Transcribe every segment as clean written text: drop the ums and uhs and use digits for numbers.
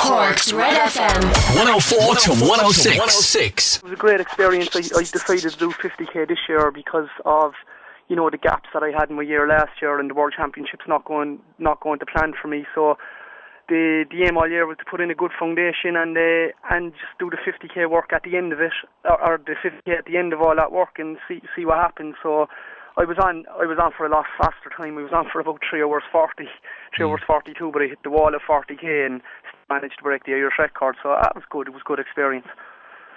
Cork's Red FM. 104 to 106. It was a great experience. I decided to do 50k this year because of, the gaps that I had in my year last year and the World Championships not going to plan for me. So the aim all year was to put in a good foundation and just do the 50k work at the end of it, or the 50k at the end of all that work, and see what happens. So I was on for a lot faster time. I was on for about 3 hours 40, 3 hours 42, but I hit the wall of 40k and managed to break the Irish record. So that was good. It was a good experience.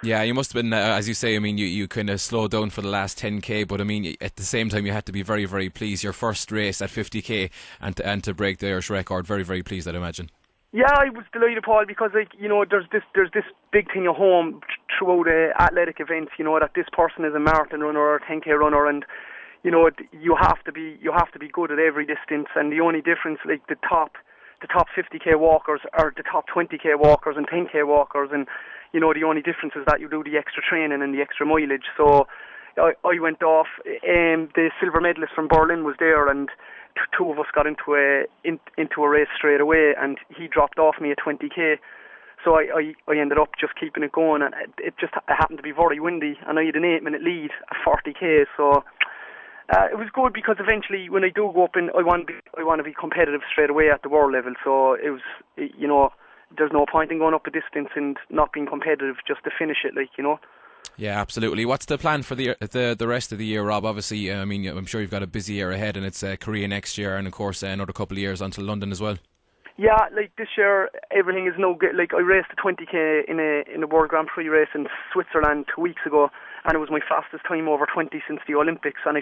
Yeah, you must have been, as you say, I mean, you kind of slowed down for the last 10k, but I mean, at the same time, you had to be very, very pleased. Your first race at 50k and to break the Irish record, very, very pleased, I'd imagine. Yeah, I was delighted, Paul, because there's this big thing at home throughout athletic events, that this person is a marathon runner or a 10k runner, and you have to be good at every distance. And the only difference, like the top 50k walkers are the top 20k walkers and 10k walkers, and the only difference is that you do the extra training and the extra mileage. So I went off. The silver medalist from Berlin was there, and two of us got into a race straight away, and he dropped off me at 20k. So I ended up just keeping it going, and it happened to be very windy, and I had an 8-minute lead at 40k. So it was good, because eventually when I do go up, and I want to be competitive straight away at the world level. So it was, there's no point in going up a distance and not being competitive just to finish it, Yeah, absolutely. What's the plan for the rest of the year, Rob? Obviously, I mean, I'm sure you've got a busy year ahead, and it's Korea next year, and of course another couple of years until London as well. Yeah, like this year, everything is no good. Like I raced a 20k in a World Grand Prix race in Switzerland 2 weeks ago, and it was my fastest time over 20 since the Olympics, and I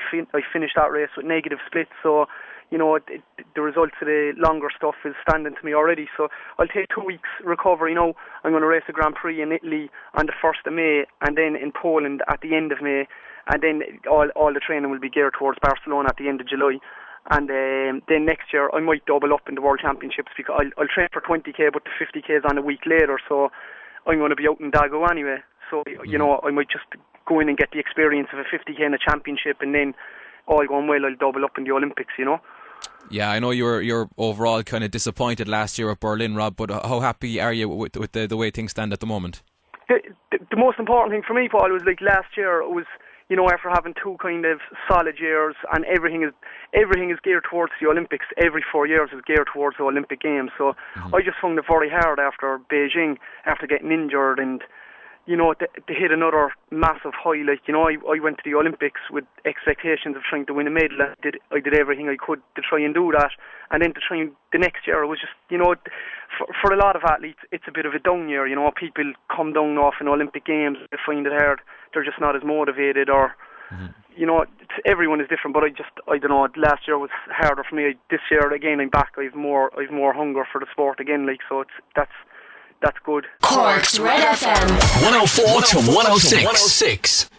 finished that race with negative splits. So, the results of the longer stuff is standing to me already. So I'll take 2 weeks recovery. I'm going to race a Grand Prix in Italy on the 1st of May, and then in Poland at the end of May, and then all the training will be geared towards Barcelona at the end of July. And then next year I might double up in the World Championships, because I'll train for 20k, but the 50k is on a week later, so I'm going to be out in Dago anyway. So, I might just go in and get the experience of a 50k in a championship, and then all going well, I'll double up in the Olympics, Yeah, I know you're overall kind of disappointed last year at Berlin, Rob, but how happy are you with the way things stand at the moment? The most important thing for me, Paul, was like last year, it was, after having 2 kind of solid years, and everything is geared towards the Olympics. Every 4 years is geared towards the Olympic Games. So I just found it very hard after Beijing, after getting injured, and to hit another massive high. Like, I went to the Olympics with expectations of trying to win a medal. I did everything I could to try and do that. And then the next year, it was just, for a lot of athletes, it's a bit of a down year. People come down off an Olympic Games, they find it hard. They're just not as motivated, or, everyone is different. But I don't know, last year was harder for me. This year, again, I'm back. I've more hunger for the sport again. So that's good. Cork's Red FM. 104 to 106.